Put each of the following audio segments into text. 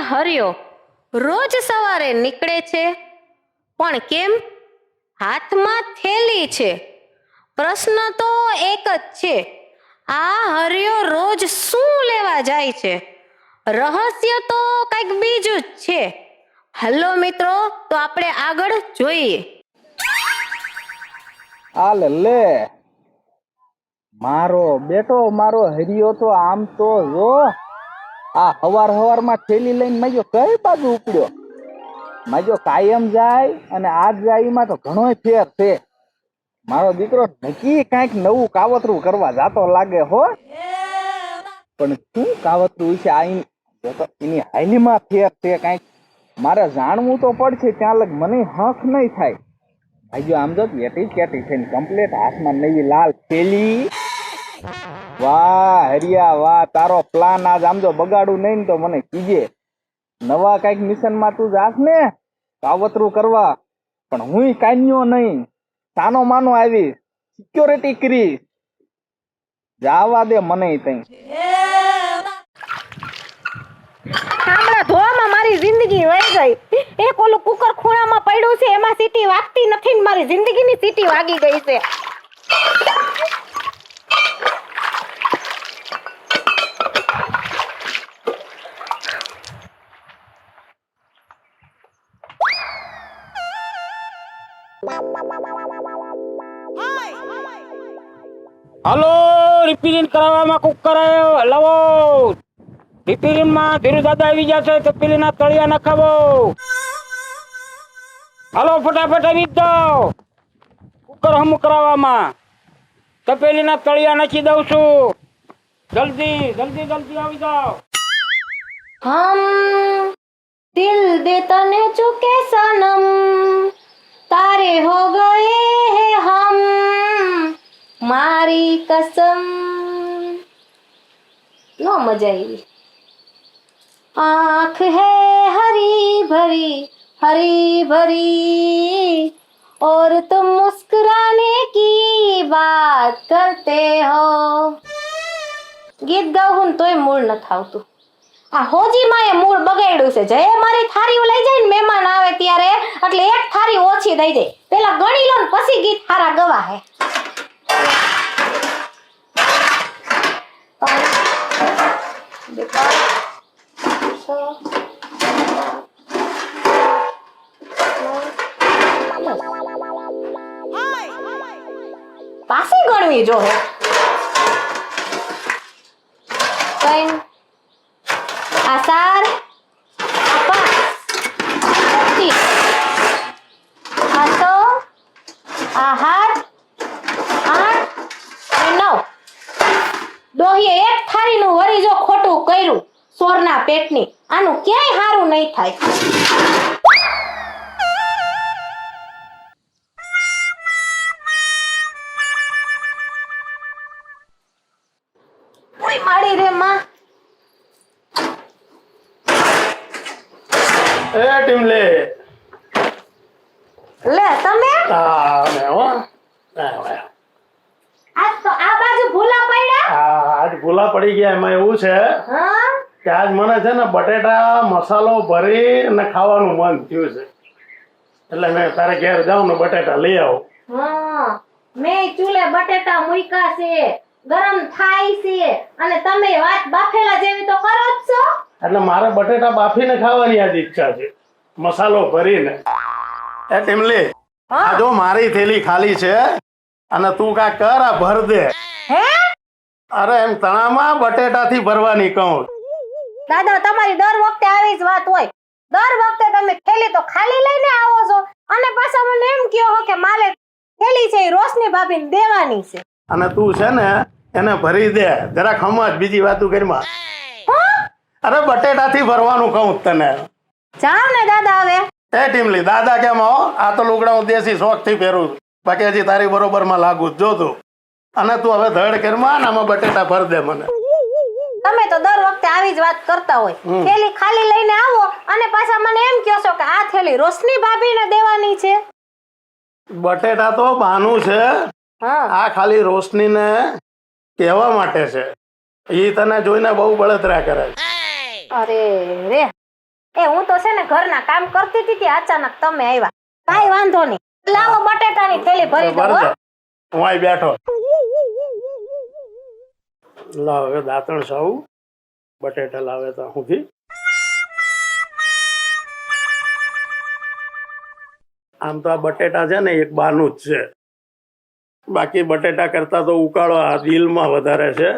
હરિયો રોજ સવારે નીકળે છે, પણ કેમ હાથમાં થેલી છે? પ્રશ્ન તો એક જ છે, આ હરિયો રોજ શું લેવા જાય છે? રહસ્ય તો કંઈક બીજું જ છે. હલો મિત્રો, તો આપણે આગળ જોઈએ. આલે લે મારો બેટો, મારો હરિયો તો આમ તો જો આ હવારમાં થેલી લઈને માજો કઈ બાજુ ઉપડ્યો. માજો કાયમ જાય અને આજ જાય એમાં તો ઘણોય ફેર છે. મારો દીકરો નક્કી કાંઈક નવું કાવતરું કરવા જાતો લાગે હો. પણ શું કાવતરું છે? એની હાલીમાં ફેર છે કાંઈક. મારે જાણવું તો પડશે, ત્યાં લગ મને હક નહીં થાય. ભાઈઓ આમ જો કેટી છે કમ્પ્લેટ, હાથમાં નવી લાલ થેલી. વાહ હરિયા વાહ, તારો પ્લાન આજ આમ જો બગાડું નહીં તો મને કીજે. નવા કઈક મિશનમાં તું જાસ ને કાવતરું કરવા, પણ હું કાન્યો નહીં, સાનો માનો આવી સિક્યોરિટી કરી જાવા દે મને તઈ. હમણાં ધોવામાં મારી જિંદગી વહી ગઈ. એક ઓલું કુકર ખૂણામાં પડ્યું છે, એમાં સીટી વાગતી નથી ને મારી જિંદગીની સીટી વાગી ગઈ છે. હાલો, રિપેરિંગ કરાવવામાં કુકર લાવો. રિપેરિંગ માં ધીરુ દાદા આવી જશે, તપેલીના તળિયા નખાવો. હાલો ફટાફટ આવી દો. કુકર હમ કરાવવામાં તપેલીના તળિયા નાખી દઉં છું. જલ્દી જલ્દી જલ્દી આવી જાઓ. હમ દિલ દે તને ચુકે સનમ, તારે હો ગए હે હમ, મારી કસમ. નો મજા આવી. आँख है हरी भरी और तुम मुस्कुराने की बात करते हो. ગીત ગાવું તોય મૂળ નથી આવતું. આ હોજી માં એ મૂળ બગાડ્યું છે. જય મારી થારીઓ લઈ જાય ને મહેમાન આવે ત્યારે, એટલે એક થારી ઓછી થઈ જાય. પેલા ગણી લો ને પછી ગીત હારા ગવા હે. પાછી ગણવી જો હે. કઈ આ 4 આ 5 આ 6 આ 7 8 અને 9. ડોહીએ એક થાળીનું વરી જો ખોટું કર્યું સોરના પેટની, આનું ક્યાંય સારું નહીં થાય. ઓય માડી રે માં. એ ટીમલે લે તમે મે હો આજ તો આ બાજુ ભૂલા પડ્યા. આજ ભૂલા પડી ગયા. એમાં એવું છે હા કે આજ મને છે ને બટેટા મસાલો ભરી અને ખાવાનું મન થયું છે, એટલે મેં તારે ઘેર જાઉં ને બટેટા લઈ આવું. હા મેં ચૂલે બટેટા મૂક્યા છે, ગરમ થાય છે, અને તમે વાત બાફેલા જેવી તો કરો જ છો. એટલે મારે બટેટા બાફીને ખાવાની આજ ઈચ્છા છે, મસાલો ભરીને. એ ટીમલી, આ જો મારી થેલી ખાલી છે અને તું કા કર આ ભર દે. હે અરે એમ તણામાં બટેટાથી ભરવાની કહું. દાદા, તમારી દર વખતે આવી જ વાત હોય. દર વખતે તમે થેલી તો ખાલી લઈને આવો છો, અને પાછા મને એમ કહો છો કે મારે થેલી છે એ રોશની ભાભીને દેવાની છે. અને તું છે ને એને ભરી દે, જરાક સમજ, બીજી વાતું કરીમાં. અરે બટેટાથી ભરવાનું કહું તને. જાવ ને દાદા હવે. એ ટીમલી, દાદા કેમ હો? આ તો લુગડા હું દેશી શોખ થી પહેરું, બાકી હજી તારી બરોબર માં લાગુ જો તું. અને તું હવે ધડ કરીમાં આમાં બટેટા ભર દે મને. તમે તો દર વખતે આવી જ વાત કરતા હોય. થેલી ખાલી લઈને આવો અને પાછા મને એમ કહો છો કે આ થેલી રોશની ભાભીને દેવાની છે. બટેટા તો બાનું છે, આ ખાલી રોશનીને કહેવા માટે છે. ઈ તને જોઈને બહુ બળતરા કરે. અરે રે, એ હું તો છે ને ઘરના કામ કરતી હતી તે અચાનક તમે આવ્યા. કાઈ વાંધો નહીં. લાવો બટેટાની થેલી ભરી દો હો. ભરજે. હું અહીં બેઠો. લાવ હવે દાંતણ સાવ બટેટા લાવે તો સુધી આમ તો આ બટેટા છે ને એક બારનું જ છે. બાકી બટેટા કરતા તો ઉકાળો આ દિલમાં વધારે છે.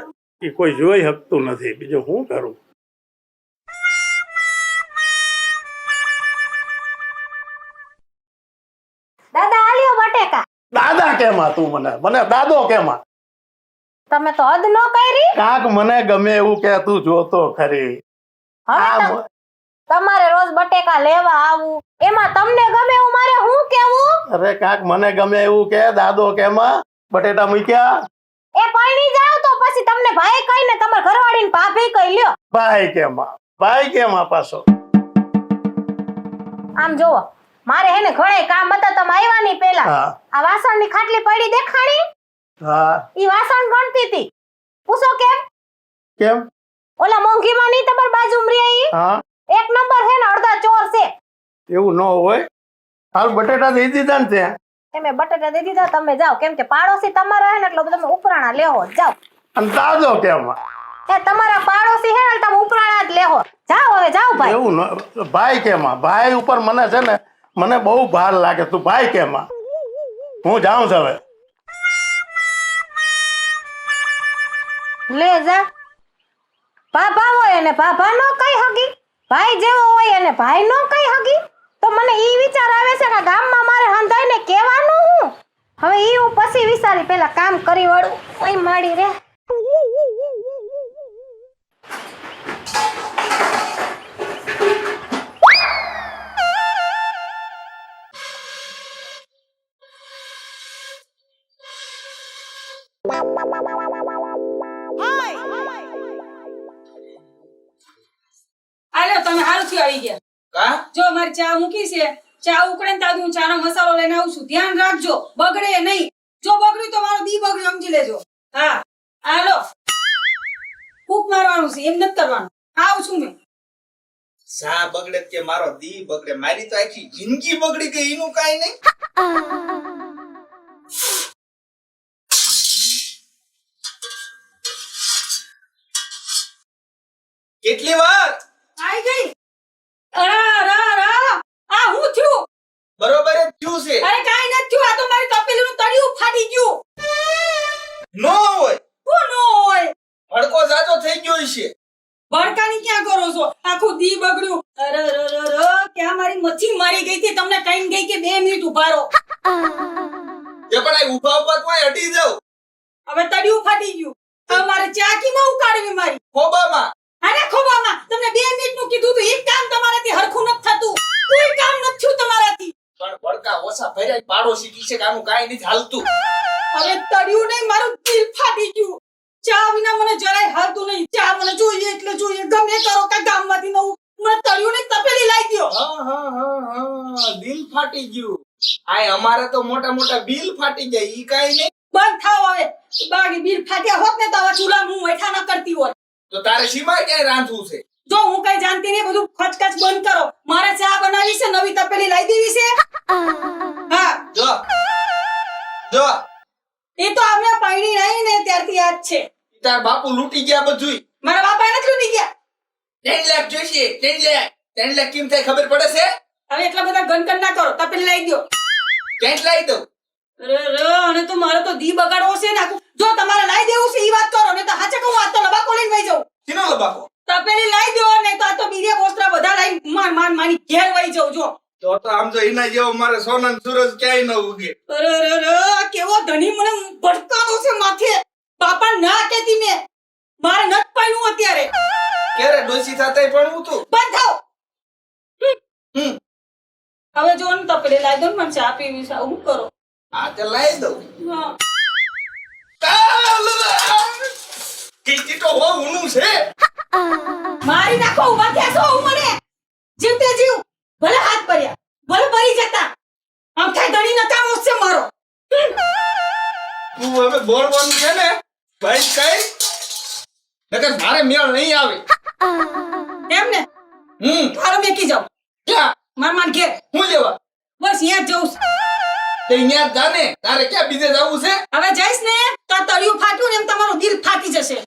એ કોઈ જોઈ શકતું નથી. બીજું શું કરું? દાદા આલ્યો બટેકા. દાદા કેમાં તું મને દાદો કેમાં? તમે તો હદ નો કરી. કાંક મને ગમે એવું કે તું જોતો ખરી. હવે આ તમારે રોજ બટેકા લેવા આવું એમાં તમને ગમે એવું મારે હું કેવું? અરે કાંક મને ગમે એવું કે દાદો કેમાં બટેટા મૂક્યા? એ પૈણી જાવ તો પછી તમને ભાઈ કહીને તમાર ઘરવાળીને ભાભી કહી લ્યો. ભાઈ કેમાં પાછો? આમ જોવો મારે હે ને ઘણાય કામ હતા. તમે આવ્યા ની પેલા હા આ વાસણની ખાટલી પડી દેખાણી. હા ઈ વાસણ ગણતી હતી. પૂછો કેમ? કેમ? ઓલા મોંઘીમાં નહીં તમાર બાજુમાં રહે ઈ હા એક નંબર છે ને અડધા ચોર છે. એવું ન હોય. હાલ બટેટા દઈ દીધા ને ત્યાં. તમે બટાટા દઈ દીધા. તમે જાઓ કેમ કે પાડોશી તમારા હે ને એટલે તમે ઉપરાણા લેહો. જાઓ. અને દાદો કેમાં? એ તમારા પાડોશી હે ને એટલે તમે ઉપરાણા જ લેહો. જાઓ હવે જાઓ ભાઈ. એવું ન ભાઈ કેમાં? ભાઈ ઉપર મને છે ને મને બહુ ભાર લાગે. તું ભાઈ કેમાં? હું જાઉં છું હવે. લે જા. ભાભા હોય અને ભાભા નો કઈ હગી. ભાઈ જેવો હોય અને ભાઈ નો કઈ હગી. તો મને ઈ વિચાર આવે છે કે ગામમાં મારે હંધાઈને કહેવાનું હું. હવે ઈ હું પછી વિચારી પેલા કામ કરી વાળું. ઓય માડી રે. આલ્યો તમે હારું થી આવી ગયા. કા જો મારી ચા મૂકી છે, ચા ઉકળે ને તાદી હું ચાનો મસાલો લઈને આવું છું. ધ્યાન રાખજો બગડે નહીં. જો બગડ્યું તો મારો દી બગડ્યું સમજી લેજો. હા હાલો ફૂક મારવાનું છે, એમ નથી કરવાનું. આવું છું મેં. સા બગડે કે મારો દી બગડે? મારી તો આખી જિંદગી બગડી ગઈ એનું કાઈ નહીં. કેટલી વાર આઈ ગઈ. અરા રા રા આ હું થયું? બરોબર જ થયું છે. અરે કાઈ નથી થયું. આ તો મારી તપેલીનું તળિયું ફાટી ગયું. નો હોય હું નો હોય. ભડકો જાજો થઈ ગયો છે. ભડકાની ક્યાં કરો છો? આખું દી બગડ્યું. અરે ક્યાં મારી મચ્છી મારી ગઈ હતી. તમને કઈ ગઈ કે 2 મિનિટ ઉભા રહો. જે પણ આ ઉભા ઉભા તો અડી જાવ. હવે તળિયું ફાટી ગયું. હવે મારે ચા કીમાં ઉકાળવી મારી. ખોબામાં અરે ખોબામાં તમને 2 મિનિટનું કીધું તો એક કામ તમારાથી હરખું નથી થતું. કોઈ કામ નથી થયું તમારાથી. પણ ભડકા ઓછા ભર્યા પાડોશી કી છે કે આનું કાઈ નથી હાલતું. હવે તળિયું નહીં મારું દિલ ફાટી ગયું. ચા વિના મને જરાય હાલતું નહીં. ચા મને જોઈએ એટલે જોઈએ. ગમે કરો કે ગામમાંથી નવું મને તળિયું નહીં તપેલી લાવી દ્યો. હા દિલ ફાટી ગયું. આ અમારે તો મોટા મોટા બિલ ફાટી જાય ઈ કાઈ નહીં. બંધ થાવ હવે. બાકી બિલ ફાટ્યા હોત ને તો આવા ચૂલા હું બેઠા ન કરતી હોત. તો તારે સીમાય ક્યાંય રાંધવું છે? જો હું કઈ જાણતી નહીં. બધું ખચખચ બંધ કરો. મારે ચા બનાવી છે, નવી તપેલી લાવી દેવી છે. હા જો એ તો અમે પૈણી નહીં ને ત્યારથી યાદ છે. તાર બાપુ લૂંટી ગયા બધુંય. મારા બાપા નથી લૂંટી ગયા. 3 લાખ જોઈશે. 3 લાખ કેમ થાય ખબર પડે છે? હવે એટલા બધા ગનકન ના કરો. તપેલી લાવી દ્યો. ક્યાંય લાવી દઉં. અરે અને તો મારે તો દી બગાડવો છે ને આખું. જો તમારે લાવી દેવું છે ઈ વાત કરો ને તો હાચે કહું આ તો લબાકો લઈને વઈ જાઉં. શીનો લબાકો? તપેલી લાવી દો ને તો આ તો બીરે બોસ્ત્રા બધા લાવી માની ઘેર વઈ જાઉં. જો તો આમ જો એના જેવો મારે સોના ને સૂરજ ક્યાંય ન ઉગે. અરે કેવો ધણી મને ભટકાનો છે માથે. બાપા ના કહેતી મેં. મારે નત પાયું અત્યારે. ક્યારે ડોસી થાતાય પણ હું તું બંધ થાવ. હવે જો ને તપેલી લાવી દો ને મને ચા પીવી છે. હું કરો? આ તે લાવી દઉં. હા કીટી તો હો ઊનું છે. મારી નાખો. ઉભા થયા છો હું મને. જીવતે જીવ. ભલે હાથ ભર્યા ભલે ભરી જતા. આમ થાય ધણી નકામો છે મારો. તું હવે બોલવાનું છે ને ભાઈ કઈ નકર મારે મેળ નહીં આવે. એમ ને તારો મેકી જાઉં ક્યાં માર ઘેર હું લેવા બસ અહીંયા જ જઉં છું. તે અહીંયા જ જાને તારે ક્યાં બીજે જવું છે હવે જઈશ ને તો આ તળિયું ફાટ્યું ને એમ તમારું દિલ ફાટી જશે.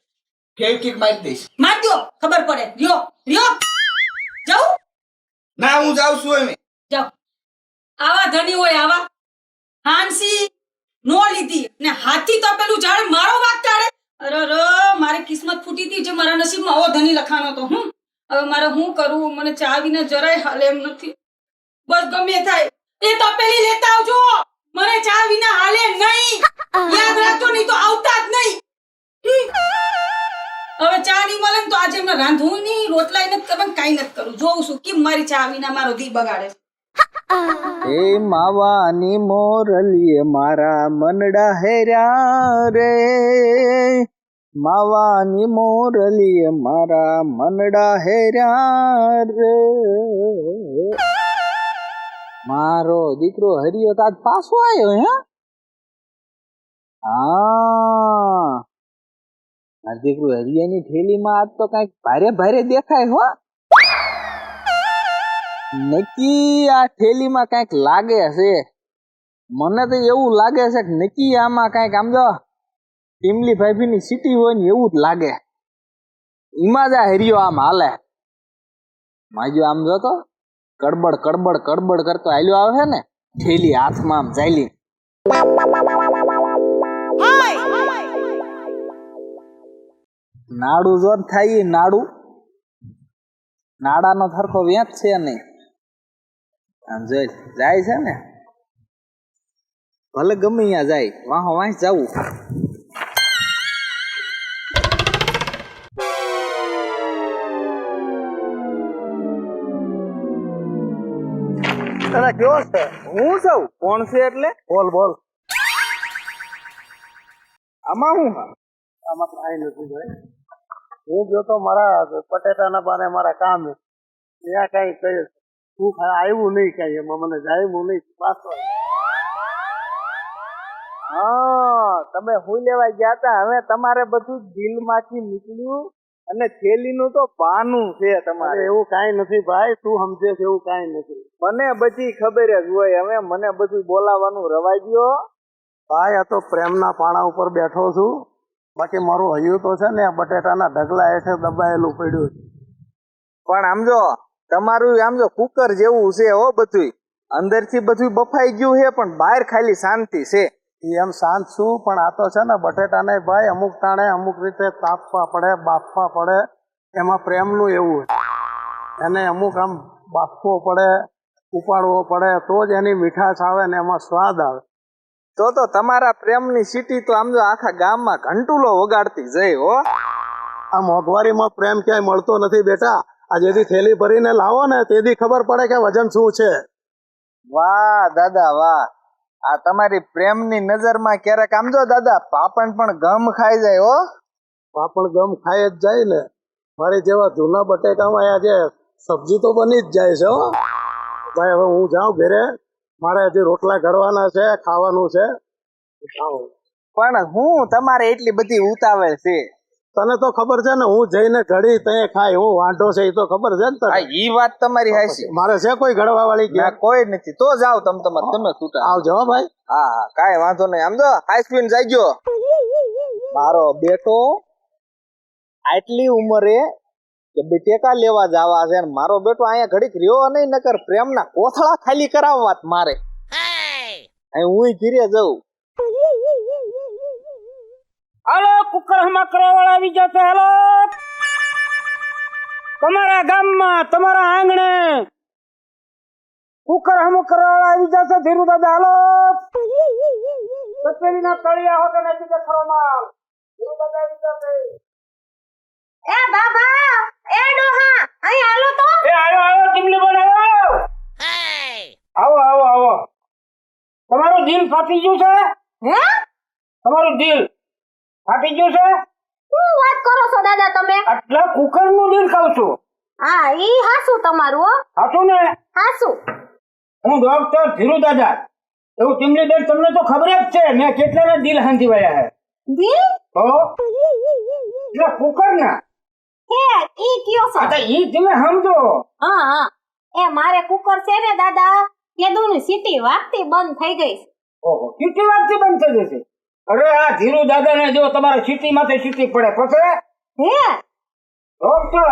ફેર કિક મારી દઈશ માર દો ખબર પડે. લ્યો લ્યો જાઉં ના હું જાઉં છું એમ જાઓ. આવા ધણી હોય આવા હાંસી નો લીધી ને હાથી તો પેલું ઝાડ મારો વાગ તારે. અરે મારી કિસ્મત ફૂટી હતી જે મારા નસીબમાં આવો ધણી લખાનો તો. હવે મારે શું કરવું? મને ચા વિના જરાય હાલે એમ નથી. બસ ગમે થાય એ તો પેલી લેતા આવજો. મને ચા વિના હાલે નહીં. યાદ રાખજો નહીં તો આવતા જ નહીં. હવે ચા નહીં મળે ને તો આજે એમને રાંધવું નહીં, રોટલા નથી કરવાનું, કાંઈ નથી કરું. જોઉં છું કેમ મારી ચા વિના મારો દી બગાડે. એ માવાની મોરલીએ મારા મનડા હેર્યા રે, માવાની મોરલીએ મારા મનડા હેર્યા રે. મારો દીકરો હરિયો તો આજ પાછો આવ્યો હે. હા, મારો દીકરો હરિયાની થેલીમાં આજ તો કઈક ભારે ભારે દેખાય હો. નક્કી આ થેલીમાં કઈક લાગે છે. મને તો એવું લાગે છે કે નક્કી આમાં કઈક આમ જો ટીમલી ભાભીની સીટી હોય ને એવું જ લાગે. એમાં જ આ હરિયો આમ હાલે. માજો આમ જો તો કડબડ કડબડ કડબડ કરતો હાલ્યો આવે ને, થેલી હાથમાં આમ ચાલી. નાડું જો થાય નાડું, નાડાનો સરખો વેચ છે નહીં. આમ જોઈ જાય છે ને, ભલે ગમે ત્યાં જાય, વાહો વાંચ જવું. કયો છે? હું સૌ કોણ છે એટલે બોલ બોલ. આમાં હું આમાં કાંઈ નથી ભાઈ. હું ગયો તો મારા બટેટાના બાને મારા કામ ત્યાં કઈ કહ્યું તું આવ્યું નહીં કઈ એમાં મને જાયું નહીં પાછો. હા, તમે હું લેવા ગયા હતા. હવે તમારે બધું દિલમાંથી નીકળ્યું અને થેલીનું તો બાનું છે તમારે. એવું કાંઈ નથી ભાઈ, તું સમજે છે એવું કાંઈ નથી. મને બધી ખબર જ હોય. હવે મને બધું બોલાવાનું રવાઈ ગયો ભાઈ. આ તો પ્રેમના પાણા ઉપર બેઠો છું. બાકી મારું હૈયું તો છે ને બટેટાના ઢગલા હેઠે દબાયેલું પડ્યું છે. પણ આમ જો તમારું આમ જો કુકર જેવું છે હો. બધું અંદરથી બધું બફાઈ ગયું છે પણ બહાર ખાલી શાંતિ છે. એમ શાંત છું પણ આ તો છે ને બટેટાને ભાઈ અમુક ટાણે અમુક રીતે તાપવા પડે, બાફવા પડે. એમાં પ્રેમનું એવું એને અમુક આમ બાફવો પડે, ઉપાડવો પડે તો જ એની મીઠાશ આવે ને એમાં સ્વાદ આવે. તો તમારા પ્રેમની સીટી તો આમ જો આખા ગામમાં ઘંટુલો વગાડતી જઈ હો. આ મોંઘવારીમાં પ્રેમ ક્યાંય મળતો નથી બેટા. આ જેથી થેલી ભરીને લાવો ને તેથી ખબર પડે કે વજન શું છે. વાહ દાદા વાહ. આ તમારી પ્રેમની નજરમાં ક્યારેક આમ જો દાદા પાપણ પણ ગમ ખાઈ જાય હો. પાપણ ગમ ખાઈ જ જાય ને. મારી જેવા જૂના બટેકામાં આજે સબ્જી તો બની જ જાય છે હો ભાઈ. હવે હું જાઉં ઘરે, મારે હજી રોટલા ઘડવાના છે, ખાવાનું છે. પણ હું તમારે એટલી બધી ઉતાવળ છે? તને તો ખબર છે ને હું જઈને ઘડી તે ખાય હું વાંઢો છે એ તો ખબર છે ને તને. ઈ વાત તમારી હાચી. મારે છે કોઈ ઘડવા વાળી કે કોઈ નથી. તો જાઓ તમે છૂટા આવજો ભાઈ. હા કાંઈ વાંધો નહીં. આમ જો આઈસ્ક્રીમ જાય ગયો મારો બેટો આટલી ઉંમરે કે ટેકા લેવા જવા છે. મારો બેટો અહીંયા ઘડીક રહ્યો નહીં, નકર પ્રેમના કોથળા ખાલી કરાવવા મારે. હું ઘીરે જઉં. હાલો કુકર હમા કરવા વાળા આવી જશે. હાલો તમારા ગામમાં તમારા આંગણે કુકર હમું કરવા વાળા આવી જશે. ધીરુ દાદા હાલો. સપેલીના તળિયા હોતે નથી કે ખરો માલ. ધીરુ દાદા આવી જશે. એ બાબા, એ ડોહા, અહીં હાલો તો. એ આયો ટીમલી બનાવો. આવો આવો આવો. તમારું દિલ ફાટી ગયું છે? હે? તમારું દિલ ફાટી ગયું છે? શું વાત કરો છો દાદા તમે? એટલે કુકર નું દિલ કહું છું. હા, ઈ હાસુ તમારું હો. હાચું ને? હાસુ. હું ડોક્ટર ધીરુ દાદા. એવું ટીમલી બેન તમને તો ખબર જ છે મેં કેટલાના દિલ હાંધી વાળ્યા હે. દિલ? તો એટલે કુકર ના હે, ઈ કયો છો? ઈ તમે સમજો. હા હા. એ મારે કુકર છે ને દાદા કેદુની સીટી વાગતી બંધ થઈ ગઈ છે. ઓહો સીટી વાગતી બંધ થઈ જશે. અરે આ ધીરુ દાદાને જો તમારે સીટી માથે સીટી પડે પછી હે ડોક્ટર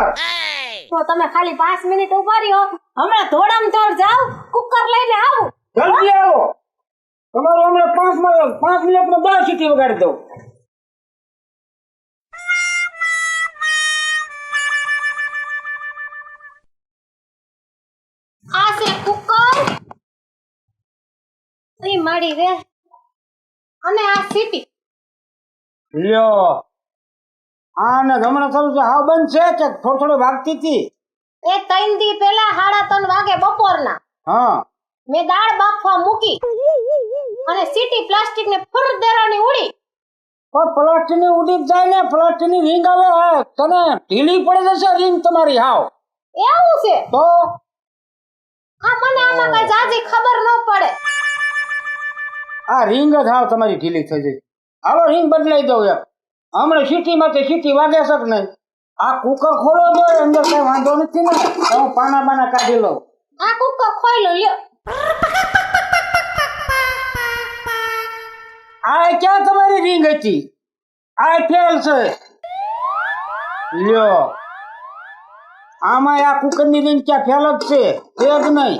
તો તમે ખાલી 5 મિનિટ ઉભા રહ્યો, હમણાં ધોડામ ધોડ જાવ કુકર લઈને આવું. જલ્દી આવો. તમારું હમણાં 5 મિનિટમાં 10 સીટી વગાડી દઉં. આ છે કુકર ઈ માડી રે અને આ સીટી. લ્યો આને હમણાં થયું છે હાવ બંધ છે કે થોડો વાગતી હતી? એ 3 દી પહેલા 3:30 વાગે બપોરના હા મેં દાળ બાફવા મૂકી અને સીટી પ્લાસ્ટિક ને ફુર દેરાની ઉડી. પણ પ્લાસ્ટિકની ઉડી જ જાય ને, પ્લાસ્ટિકની રિંગ આવે તને ઢીલી પડી જશે રિંગ તમારી હાવ. એવું છે તો આ મને આમાં કઈ જાજી ખબર ન પડે. આ રિંગ જ હાવ તમારી ઢીલી થઈ જાય. હાલો રિંગ બદલાઈ દઉં યાર. હમણાં સીટી માંથી સીટી વાગે છે કે નહીં? આ કુકર ખોલો દો, અંદર કઈ વાંધો નથી ને, હું પાના બાના કાઢી લઉં. આ કુકર ખોઈલો લ્યો. આ ક્યાં તમારી રિંગ હતી? આ ફેલ છે. લ્યો આમાં આ કુકરની રિંગ ક્યાં ફેલ જ છે તે જ નહીં.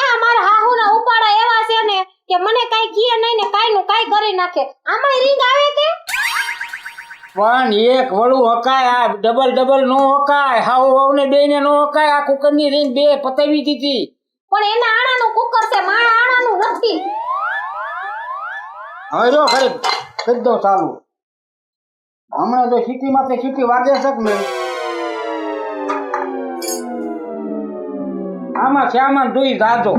આ મારા હાહુના ઉપાડા એવા છે ને કે મને કઈ કીએ નહીં ને કાઈ નું કાઈ કરી નાખે. આમાં રિંગ આવે કે પણ એક વળું હકાય, આ ડબલ નો હકાય. હાવ ને બે ને નો હકાય. આ કુકરની રિંગ બે પતાવી દીધી. પણ એના આણાનું કુકર છે, મારા આણાનું નથી. હવે જો ખરી કરી દો ચાલુ. હમણાં જો સીટી માંથી સીટી વાગે છે કે નહીં? આમાં શ્યામાં જોઈ જાજો,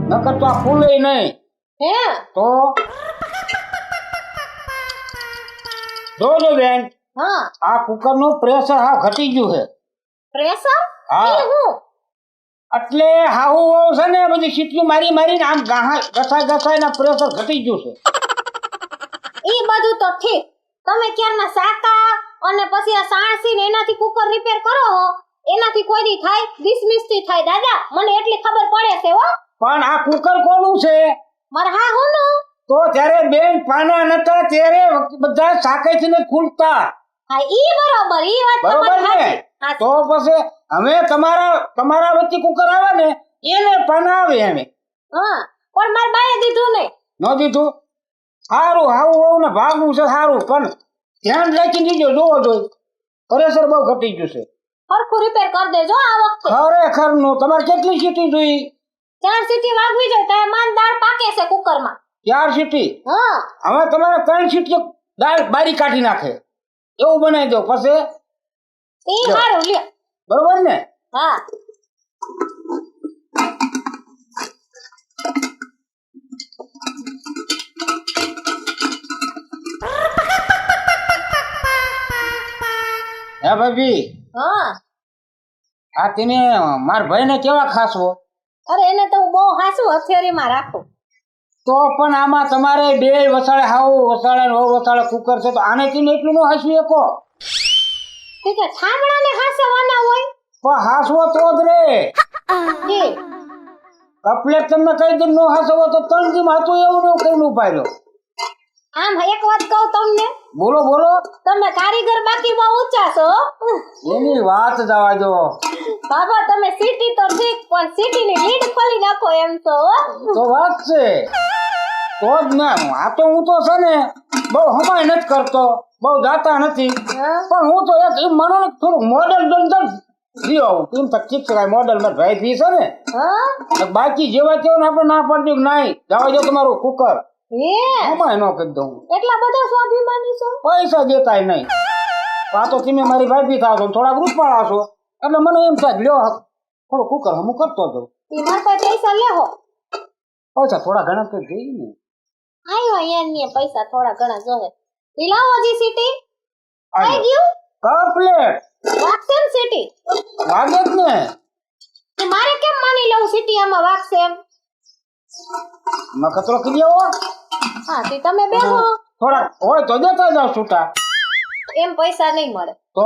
નકર તો આ ફૂલે નહીં. હે તો જોજો બેન, હા આ કુકર નું પ્રેશર હાવ ઘટી ગયું છે. પ્રેશર હા. ઈ હું એટલે હાહુ છે ને બધી સીટીઓ મારીને આમ ઘસાઈ ના પ્રેશર ઘટી ગયું છે. ઈ બધું તો ઠીક, તમે ક્યારના સાકા અને પછી આ સાણસી ને એનાથી કુકર રિપેર કરો હો, એનાથી કોઈ દી થાય ડિસમિસ થી થાય દાદા, મને એટલી ખબર પડે છે હો. પણ આ કુકર કોનું છે? મારા હાહુનું. તો ત્યારે બેન પાના નતા ત્યારે બધા સાકેથી ને ખુલતા. હા ઈ બરોબર, ઈ વાત બરોબર તમારી ને? સાચી. હા, તો પછી હવે તમારા વચ્ચે કુકર આવે ને એને પાના આવે એમે હા પણ માર બાએ દીધું નહીં. ન દીધું. સારું આવું ને ભાગવું છે સારું, પણ ધ્યાન રાખી દીજો. જોવો જોઈએ પ્રેશર બહુ ઘટી ગયું છે. હરખું રિપેર કરી દેજો આ વખતે. ખરેખર નું તમારે કેટલી સીટી જોઈ? 4 સીટી વાગવી જોઈએ તો માન દાળ પાકે છે કુકરમાં. 4 સીટી. હા હવે તમારે 3 સીટી દાળ બારી કાઢી નાખે એવું બનાવી દો પછી. ઈ જો. હારું લ્યો. બરોબર ને? હા હે ભાભી, હા આ તેને મારા ભાઈને કેવા ખાસવો? અરે એને તો હું બહુ હાસું હથિયારીમાં રાખું. તો પણ આમાં તમારે બે વસાળે હાવ વસાળે ને વસાળે કુકર છે તો આને થી એટલું નો હાસવી શકો. ઠીક છે, ઠામડાને હાસવાના હોય પણ હાસવો તો જ રે. જી. કપલેટ તમને કઈ દે નો હાસવો તો 3 દી માં હતું એવું ને કઈ નું પાડ્યો. આમ એક વાત કહું તમને, બોલો બોલો. તમે કારીગર બાકી બહુ ઊંચા છો. એની વાત જવા દો. બાબા તમે સીટી તો ઠીક પણ સીટીની લીડ ખોલી નાખો એમ તો. તો વાત છે તો જ ને. આ તો હું તો છે ને બહુ હમાય નથી કરતો, બહુ જાતા નથી, પણ હું તો એક મને થોડું મોડલ બંધન દિયો ટીમ તક ઠીક છે. મોડલ માં ભાઈ ફી છે ને, હા બાકી જેવા તેવું આપણે ના પડતી નહીં. જવા દો તમારું કુકર હે હમાય ન કરી દઉં. એટલા બધા સ્વાભિમાની છો. પૈસા દેતા નહીં. આ તો તમે મારી ભાઈ થાવ છો, થોડાક રૂપાળા છો એટલે મને એમ થાય લ્યો થોડું કુકર હું કરતો હતો. એમાં કોઈ પૈસા લેહો. પૈસા થોડા ઘણા તો જઈ ને. આયો અહીંયા પૈસા થોડા ઘણા જોહે. લાવો જી સીટી. આયો. આઈ ગયું કમ્પ્લીટ વાગશે ને સીટી. વાગે જ ને. તો મારે કેમ માની લઉં સીટી આમાં વાગશે એમ? મેં કચરો કરી આવો. હા તે તમે બેહો. થોડા હોય તો દેતા જાવ છૂટા. એમ પૈસા નહીં મળે. તો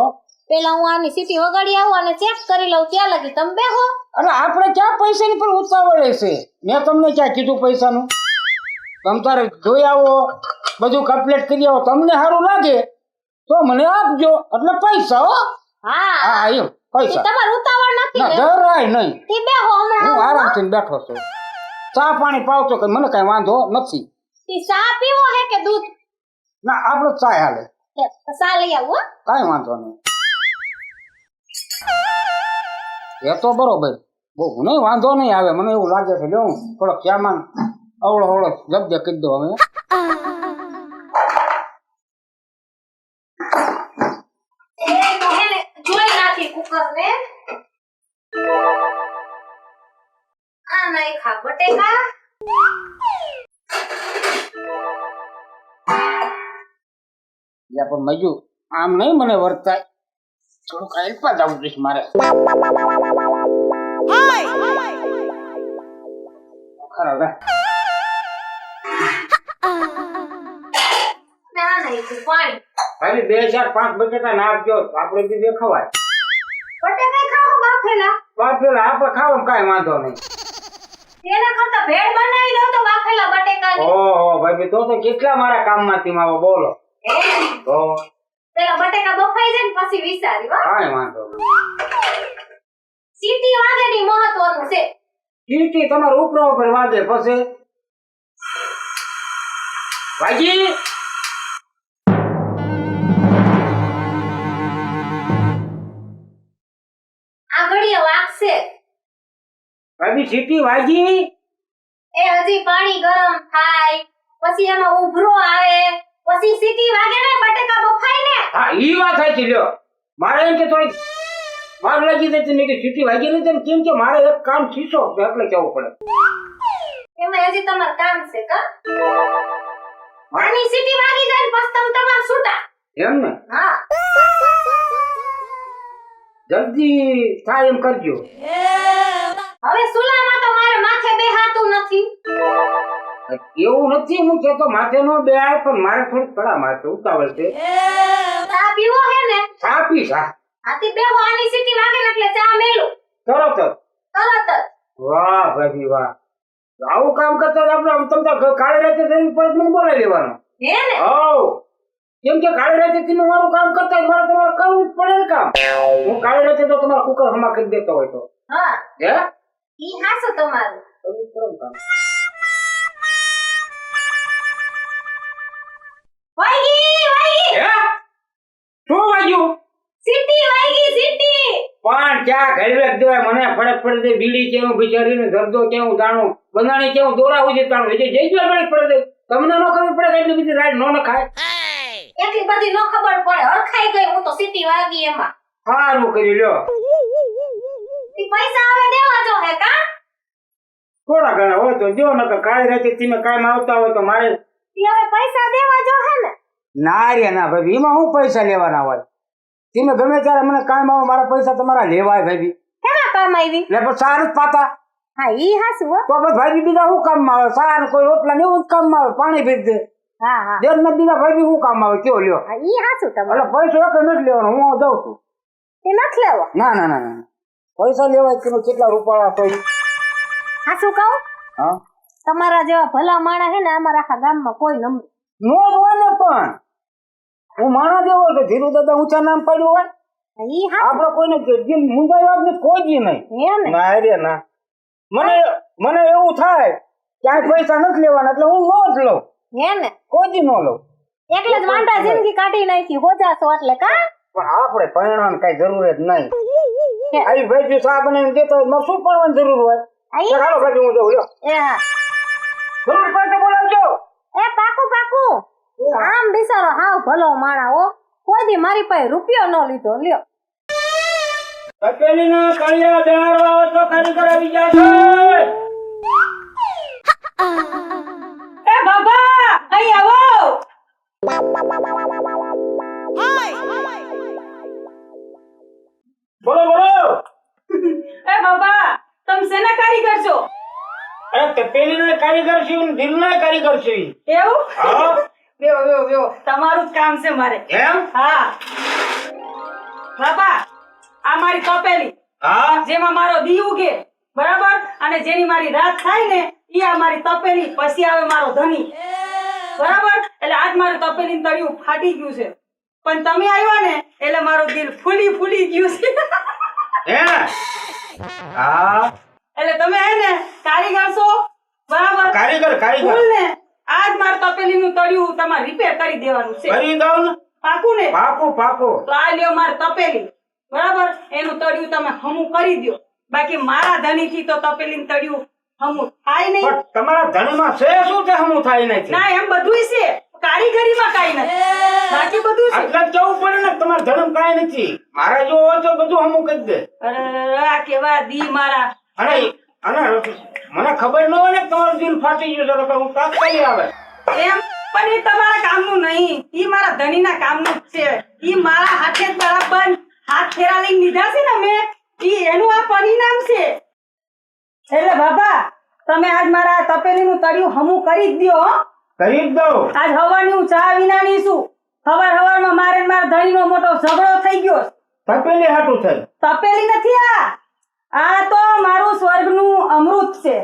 પેલા હું આની સીટી વગાડી આવું અને ચેક કરી લઉં ત્યાં લગી તમે બેહો. અરે આપણે ક્યાં પૈસાની પણ ઉતાવળ છે? મેં તમને ક્યાં કીધું પૈસાનું? તમે તારે જોઈ આવો, બધું કમ્પ્લીટ કરી આવો, તમને સારું લાગે તો મને આપજો, એટલે પૈસા. હો હા હા એમ ઈ પૈસા તમારે ઉતાવળ નથી ના ને? જરાય નહીં. ઈ બેહો હમણાં હું આવું, હો. આરામથી બેઠો છું. ચા પાણી પાવતો કે મને કઈ વાંધો નથી. ઈ ચા પીવો હે કે દૂધ? ના આપણે ચા હાલે, ચા લઈ આવું, હો. કાંઈ વાંધો નહીં. એ તો બરોબર, બહુ નહીં વાંધો નહીં આવે. મને એવું લાગે છે લ્યો હું થોડોક સામાન અવળો અવળો જબ્દે કરી દો હવે. એ તો હે ને જોઈ નાખી કુકર ને. આ નાખ્યા બટેકા. યા પણ મજુ આમ નહીં મને વર્તાય, થોડુંક હેલ્પા જવું જોઈએ મારે. ખરા લે. ના નાખ્યું પાણી. ખાલી 2 4 5 બટેટા નાખજો, આપણે બી દેખાવાય. બટેકા ખાઓ બાફેલા. બાફેલા આપણે ખાવામાં કાંઈ વાંધો નહીં. એના કરતા ભેળ બનાવી લો તો બાફેલા બટેકાની. ઓહો ભાઈ, તો કેટલા મારા કામમાંથી માવો બોલો. તો પેલા બટેકા બફાઈ જાય ને પછી વિચારી, હો. કાંઈ વાંધો નહીં. સીટી વાગેની મહત્વનું છે. સીટી તમારે ઉપરા ઉપર વાગે પછી વાગી. આ ઘડીએ વાગશે. ભાભી સીટી વાગી. એ હજી પાણી ગરમ થાય પછી એમાં ઉભરો આવે પછી સીટી વાગે ને બટેકા બફાય ને. હા ઈ વાત સાચી લ્યો. મારે એમ કે થોડી વાર લાગી જતી ને કે સીટી વાગી નથી ને, કેમ કે મારે એક કામ શીશો એટલે કેવું પડે. એમાં હજી તમાર કામ છે કા? આની સીટી વાગી જાય ને પછી તમે તમાર છૂટા. એમ ને? હા જલ્દી થાય એમ કરજો. હવે સુલામાં તો મારે માથે બેહાતું નથી. એવું નથી હું કેતો માથે નો બેહાય, પણ મારે થોડી કળા માથે ઉતાવળ છે. ચા પીવો હે ને? ચા પીશ. હા આથી બેહો આની સીટી વાગે ને એટલે ચા મેલું તરત જ. તરત જ. વાહ ભાભી વાહ, આવું કામ કરતા આપણે તમને કાળે રાતે જઈને પણ મને બોલાવી લેવાનો. હે ને? હો કેમ કે કાળે રાતે તમે મારું કામ કરતા હોય, મારે તમારે કરવું જ પડે ને કામ. હું કાળે રાતે તો તમારા કુકર હમા કરી દેતો હોય તો હા હે ઈ હાસું તમારું. કરવું જ પડે ને કામ. વાગી વાગી હે શું વાગ્યું? સીટી વાગી સીટી. પણ ક્યાં ઘડવેક દેવાય, મને ફરક પડે છે. બીડી કેવું બિચારીને ધરદો કેવું જાણું, બનાણી કેવું દોરાવું છે તાણું જે જઈ ગયો પડે છે. તમને ન ખબર પડે કે એટલી બધી રાઈડ નો નખાય. એટલી બધી નો ખબર પડે હરખાઈ ગઈ હું તો સીટી વાગી એમાં. સારું કરી લ્યો. ઈ પૈસા હવે દેવા જો હે કા? થોડા ઘણા હોય તો જો, નકર કાળી રાતે તમે કામ આવતા હોય તો મારે. ઈ હવે પૈસા દેવા જો હે ને? ના રે ના ભાઈ, એમાં હું પૈસા લેવાના હોય? તમે ગમે ત્યારે મને કામ આવો, મારા પૈસા તમારા લેવાય ભાઈ. કેના કામ આવી? એટલે પણ સારું જ પાતા હા ઈ હાસું હો. તો બસ ભાઈ બીજા શું કામમાં આવે? સારું કોઈ રોટલા ને એવું જ કામમાં આવે, પાણી ભેજ દે. હા હા દેર નથી દીધા ભાઈ શું કામ આવે? કયો લ્યો. હા ઈ હાસું તમારું. એટલે પૈસો એક નથી લેવાનો, હું જાઉં છું. એ નથી લેવો. ના ના ના ના, પૈસા લેવાય તમે કેટલા રૂપિયા તો. હાસું કહું? હા તમારા જેવા ભલા માણસ હે ને અમારા આખા ગામમાં કોઈ નંબર. નો હોય ને, પણ હું માણા જેવો તો ધીરુ દાદા ઊંચા નામ પાડ્યું હોય. ઈ હાસું. આપણે કોઈને દિલ મુંજાય જ કોઈ દી નહીં. હે ને? ના રે ના, મને એવું થાય ક્યાંય પૈસા નથી લેવાના એટલે હું નો જ લઉં, હે ને? કોઈ દી નો લઉં. એટલે જ વાંઢા જિંદગી કાઢી નાખી હોજાસો એટલે કા? પણ આપણે પરિણામ કઈ જરૂર જ નહીં. આવી ભાઈ ચા બનાવીને દેતો હોય મારે શું પડવાની જરૂર હોય? આઈ ચાલો ભાઈ હું જાઉં લ્યો. એ હા જરૂર પડે તો બોલાવજો. એ પાકું પાકું. આમ બિચારો હાવ ભલો માણા હો, કોઈ દી મારી પાસે રૂપિયો ન લીધો લ્યો. તપેલીના કળિયા બેહારવા હોય તો કારીગર આવી જાય છે. એ બાબા અહીં આવો. બોલો બોલો. એ બાબા તમે શેના કારીગર છો? અરે તપેલીના કારીગર છે ને દિલના કારીગર છે. એવું? હા બેહો બેહો બેહો, તમારું જ કામ છે મારે. એમ? હા બાપા આ મારી તપેલી હા જેમાં મારો દી ઉગે બરાબર અને જેની મારી રાત થાય ને ઈ આ મારી તપેલી પછી આવે મારો ધણી બરાબર એટલે આજ મારું તપેલી તળિયું ફાટી ગયું છે પણ તમે આવ્યા ને એટલે મારું દિલ ફૂલી ગયું છે હે હા એટલે તમે હે ને કારીગર છો બરાબર કારીગર ફૂલ ને આજ મારું તપેલીનું તળિયું તમારે રિપેર કરી દેવાનું છે કરી દઉં ને પાકું ને પાકું તો આ લ્યો મારી તપેલી બરાબર એનું તળિયું તમે હમું કરી દ્યો બાકી મારા ધણી થી તો તપેલીનું તળિયું હમું થાય નહીં પણ તમારા ધણીમાં છે શું તે હમું થાય નથી ના એમ બધુંય છે કારીગરીમાં કાઈ નથી બાકી બધું છે એટલે જ જવું પડે ને તમારા ધણી કાંઈ નથી મારા જો હોય તો બધું હમું કરી દે અરે આ કેવા દી મારા અને મને ખબર ન હોય ને તમારું દિલ ફાટી ગયું છે તો હું તાત્કાલિક આવે એમ પણ એ તમારા કામનું નહીં ઈ મારા ધણીના કામનું જ છે ઈ મારા હાથે જ બરાબર હાથ ફેરા લઈને લીધા છે ને મેં ઈ એનું આ પરિણામ છે એટલે બાબા તમે આજ મારા તપેલીનું તળિયું હમું કરી જ દ્યો હો કરી જ દઉં આજ હવાની હું ચા વિનાની છું હવારમાં મારે ને મારા ધણીનો મોટો ઝઘડો થઈ ગયો તપેલી હાટું થઈ તપેલી નથી આ તો મારું સ્વર્ગનું અમૃત છે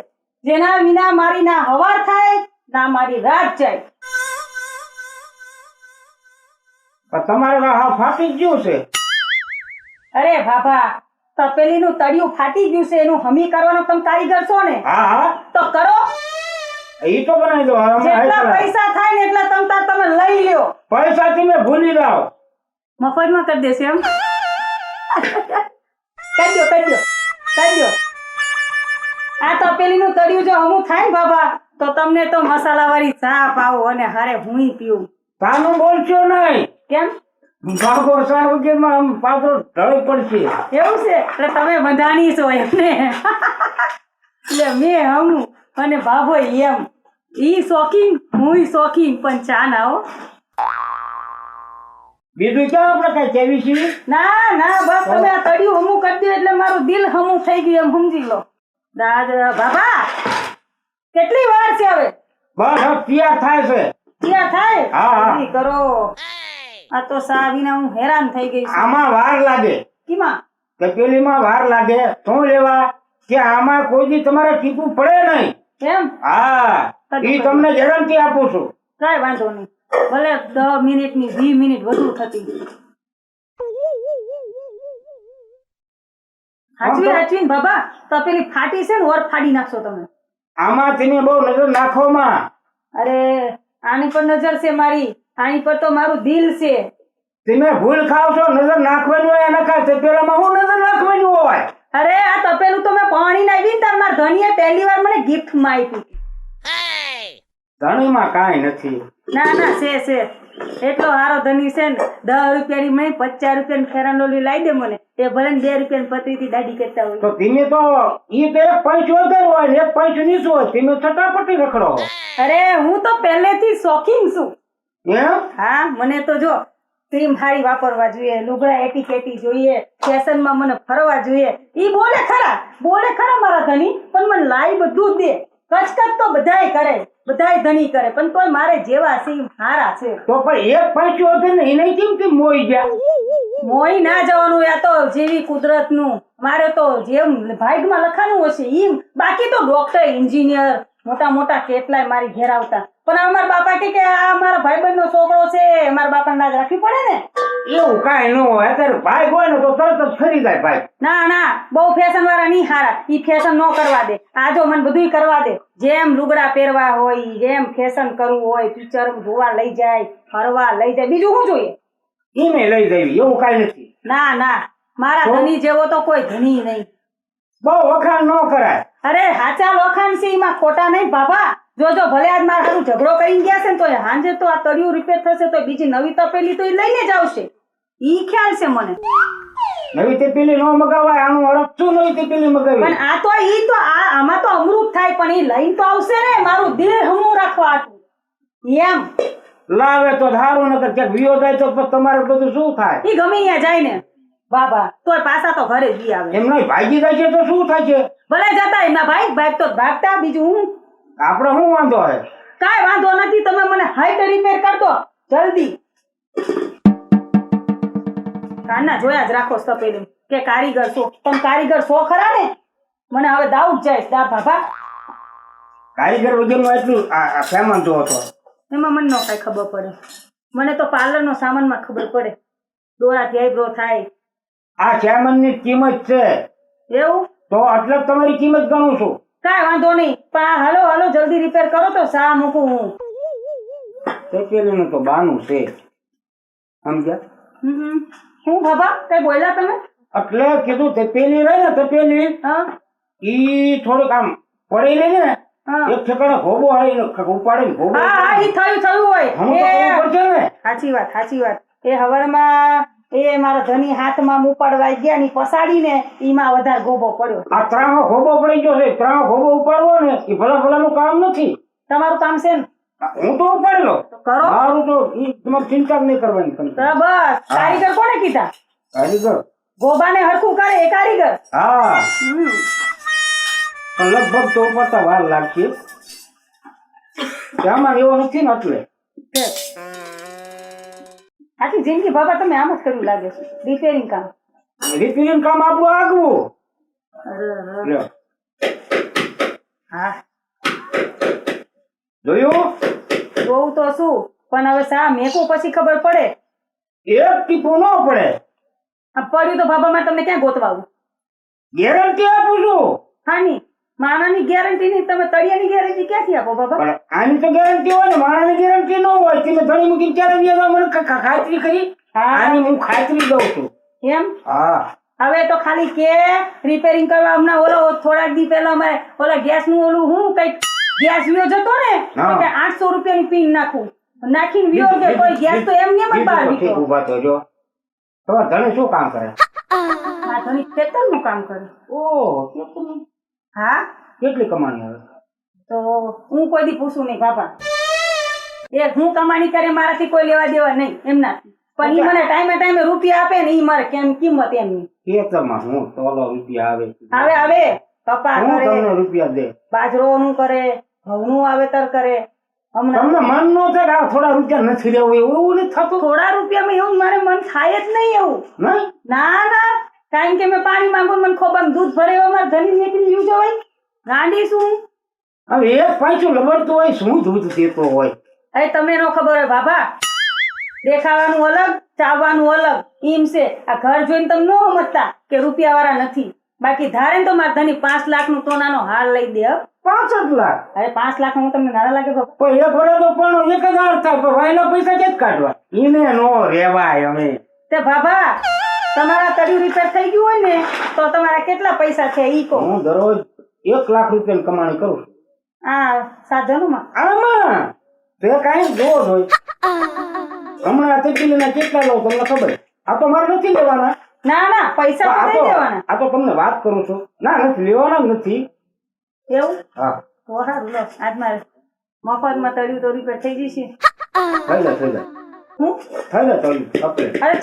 જેના વિના મારી ના હવાર થાય ના મારી રાત જાય પણ તમારે હા ફાટી જ ગયું છે અરે બાબા તપેલીનું તળિયું ફાટી ગયું છે એનું હમી કરવાનો તમે કારીગર છો ને હા તો કરો ઈ તો બનાવી દો જેટલા પૈસા થાય ને એટલા તમે લઈ લ્યો પૈસા થી મેં ભૂલી જાઓ મફતમાં કરી દેશે એમ કરી દો આ તપેલીનું તળિયું જો હમું થાય ને બાબા તો તમને તો મસાલાવાળી ચા પાવો અને હારે હુંય પીવું સાનું બોલશો નહીં કેમ બાબો સા વગેરેમાં આમ પાછો ઢળી પડશે એવું છે એટલે તમે બંધાણી છો એમને એટલે મેં હમું અને બાબો એમ ઈ શોખીન હુંય શોખીન પણ ચા ના હો બીજું ક્યાં આપણે કઈ કેવી છીએ ના બસ તમે આ તળિયું હમું કરી દો એટલે મારું દિલ હમું થઈ ગયું એમ સમજી લો બાબા કેટલી વાર છે હવે બસ હવે તૈયાર થાય છે ક્યાં થાય હા. જલ્દી કરો આ તો સા વિના હું હેરાન થઈ ગઈ છું આમાં વાર લાગે કીમાં તપેલીમાં વાર લાગે શું લેવા કે આમાં કોઈ દી તમારે ટીપું પડે નહીં એમ હા ઈ તમને ગેરંટી આપું છું કઈ વાંધો નહીં ભલે 10 મિનિટની 20 મિનિટ વધુ થતી હાચવીને બાબા તપેલી ફાટી છે ને ઓર ફાડી નાખશો તમે આમાં તમે બહુ નજર નાખોમાં અરે આની પર નજર છે મારી આની પર તો મારું દિલ છે તમે ભૂલ ખાવ છો નજર નાખવાનું હોય એના કાંઈ તપેલામાં હું નજર નાખવાનું હોય અરે આ તપેલું તો મેં પાણી નાખી ને તાર મારા ધણીએ પહેલી વાર મને ગિફ્ટ માં આપી ધણીમાં કાંઈ નથી ના છે એટલો હારો ધણી છે ને 10 રૂપિયાની મેં 50 રૂપિયાની ફેરાનોલી લાવી દે મને એ ભલે 2 રૂપિયાની પતરીથી દાઢી કરતા હોય તો ધીમે તો ઈ તો એક પંચ વધારે હોય ને એક પંચ નીચું હોય ધીમે છટાપટી રખડો અરે હું તો પહેલેથી શોખીન છું એમ હા મને તો જો ક્રીમ હારી વાપરવા જોઈએ લુગડા એટીકેટી જોઈએ ફેશનમાં મને ફરવા જોઈએ ઈ બોલે ખરા મારા ધણી પણ મને લાઈ બધું દે કચકચ તો બધાય કરે બધાય ધણી કરે પણ તોય મારે જેવા છે ઈ હારા છે તો પણ એક પંચ વધે ને એને કેમ મોઈ ગયા મોઈ ના જવાનું આ તો જેવી કુદરતનું મારે તો જેમ ભાગ્યમાં લખાનું હશે ઈ બાકી તો ડોક્ટર એન્જિનિયર મોટા કેટલાય મારી ઘેર આવતા પણ અમારા બાપા કે આ મારા ભાઈબંધનો છોકરો છે મારા બાપાને લાજ રાખવી પડે ને એવું કાંઈ ન હોય અત્યારે ભાઈ હોય ને તો તરત જ ફરી જાય ભાઈ ના બહુ ફેશન વાળા નહીં હારા ઈ ફેશન ન કરવા દે આ જો મને બધુંય કરવા દે જેમ લુગડા પહેરવા હોય જેમ ફેશન કરવું હોય પિક્ચર જોવા લઈ જાય ફરવા લઈ જાય બીજું શું જોઈએ ઈને લઈ જવી એવું કાંઈ નથી ના મારા ધણી જેવો તો કોઈ ધણી નહીં બહુ વખાણ ન કરાય અરે હાચા વખાણ છે એમાં ખોટા નહીં બાબા જો ભલે આજ મારા હારું ઝઘડો કરીને ગયા છે ને તો હાંજે તો આ તળિયું રિપેર થશે તો બીજી નવી તપેલી તો એ લઈને જ આવશે ઈ ખ્યાલ છે મને નવી તપેલી ન મગાવાય આનું અરબ શું નવી તપેલી મગાવી પણ આ તો ઈ તો આમાં તો અમૃત થાય પણ ઈ લઈને તો આવશે ને મારું દિલ હમું રાખવા હતું એમ લાવે તો ધારું નકર ક્યાંક વિયો જાય તો પછી તમારે બધું શું થાય ઈ ગમે ત્યાં જાય ને બાબા તોય પાછા તો ઘરે જ આવે એમ નહીં ભાગી જાય છે તો શું થાય છે ભલે જતા એના ભાઈ તો ભાગતા બીજું હું આપણે શું વાંધો હે કાંઈ વાંધો નથી તમે મને હાઈટ રિપેર કર દો જલ્દી કાના જોયા જ રાખો તપેલી કે કારીગર છો તમે કારીગર છો ખરા ને મને હવે દાઉટ જાય દા બાબા કારીગર વગરનો એટલું આ સામાન જો હતો એમાં મને ન કઈ ખબર પડે મને તો પાર્લરનો સામાનમાં ખબર પડે દોરાથી આઈબ્રો થાય આ સામાનની કિંમત છે એવું તો એટલે જ તમારી કિંમત ગણું છું કાંઈ વાંધો નહીં પણ આ હાલો હાલો જલ્દી રિપેર કરો તો સા મૂકું હું તપેલીનું તો બાનું છે સમજ્યા હું બાબા કઈ બોલ્યા તમે એટલે કીધું તપેલી રહી ને તપેલી હા ઈ થોડુંક આમ પડી રહી ને હા એક ઠેકાણે ભોગો આવીને ઉપાડે ને ભોગો હા હા ઈ થયું હોય હમ તો એ ખબર પડશે ને સાચી વાત એ હવારમાં એ મારા ધની હાથમાં ઉપાડવા ગયા ની પસાડીને ઈમાં વધારે ગોબો પડ્યો આ ત્રાણો ભોગો પડી ગયો છે ત્રાણો ભોગો ઉપાડવો ને એ ભલા ભલાનું કામ નથી તમારું કામ છે ને હું તો ઉપાડી લો કરો મારું તો ઈ તમારે ચિંતા જ નહીં કરવાની તમે તો બસ કારીગર કોને કીધા કારીગર ગોબાને હરખું કરે એ કારીગર હા હમ. પણ લગભગ તો ઉપાડતા વાર લાગશે આમાં એવો નથી ને એટલે આખી જિંદગી બાબા તમે આમ જ કર્યું લાગે છે રિપેરિંગ કામ રિપેરિંગ કામ આપણું આગવું અરે, લ્યો હા જોયું જોવું તો શું પણ હવે સા મેકું પછી ખબર પડે એક ટીપું ન પડે આ પડ્યું તો બાબામાં તમને ક્યાં ગોતવાવું ગેરંટી આપું છું હાની માણાની ગેરંટી નહીં તમે તળિયાની ગેરંટી ક્યાંથી આપો બાબા પણ આની તો ગેરંટી હોય ને માણાની ગેરંટી ન હોય તમે ધણી મૂકીને ક્યારે વ્યાજ મને ખાતરી કરી હા. આની હું ખાતરી દઉં છું એમ હા હવે તો ખાલી કે રિપેરિંગ કરવા હમણાં ઓલો થોડાક દી પહેલા અમારે ઓલા ગેસ નું ઓલું હું કઈક ગેસ વિયો જતો ને તો હા. કે 800 રૂપિયાની પિન નાખું નાખીને વિયો કે કોઈ ગેસ તો એમ નેમ જ બહાર ઠીક નીકળ્યો ઊભા તો જો તમારા ધણી શું કામ કરે આ ધણી ખેતરનું કામ કરે ઓહ કેટલી હા કમાણી આવે તો હું કોઈ દી પૂછું નહીં બાપા એ હું કમાણી કરે મારાથી કોઈ લેવા દેવા નહીં એમનાથી પણ ઈ મને ટાઈમે રૂપિયા આપે ને ઈ મારે કેમ કિંમત એમની ખેતરમાં હું તોલો રૂપિયા આવે આવે કપા હું કરે તમને રૂપિયા દે બાજરો નું કરે ઘઉંનું વાવેતર કરે હમણાં તમને મન નો થાય કે આ થોડા રૂપિયા નથી લેવું એવું નથી થતું થોડા રૂપિયામાં એવું મારે મન થાય જ નહીં એવું નહીં ના ના કારણ કે મેં પાણી માંગુ મને ખોબામાં દૂધ ભરે એવા મારે ધની નીકળી ગયું જવાય ગાંડી શું હવે એક પાછું લબડતું હોય શું દૂધ દેતો હોય અરે તમને નો ખબર હોય બાબા દેખાવાનું અલગ ચાવવાનું અલગ એમ છે આ ઘર જોઈને તમે નો સમજતા કે રૂપિયા વાળા નથી બાકી ધારે ને તો મારે ધની 5 લાખનું સોનાનો હાર લઈ દે 5 લાખ અરે 5 લાખ હું તમને નાના લાગે બાપા પણ એક વડે તો પણ 1000 થાય પણ વાયના પૈસા કેમ કાઢવા ઈને નો રેવાય અમે તે બાબા તમારા તળિયું રિપેર થઈ ગયું હોય ને તો તમારા કેટલા પૈસા છે ઈ કહો હું દરરોજ 1 લાખ રૂપિયાની કમાણી કરું છું આ સાધનોમાં આમાં તે કાંઈ જોવો જ હોય હમણાં તેટલીના કેટલા લો તમને ખબર આ તો મારે નથી લેવાના ના ના પૈસા તો દઈ દેવાના આ તો તમને વાત કરું છું ના નથી લેવાના જ નથી એવું હા તો સારું લો આજ મારે મફતમાં તળિયું તો રિપેર થઈ જશે થઈ જાય હું થઈ જાય તળિયું આપણે અરે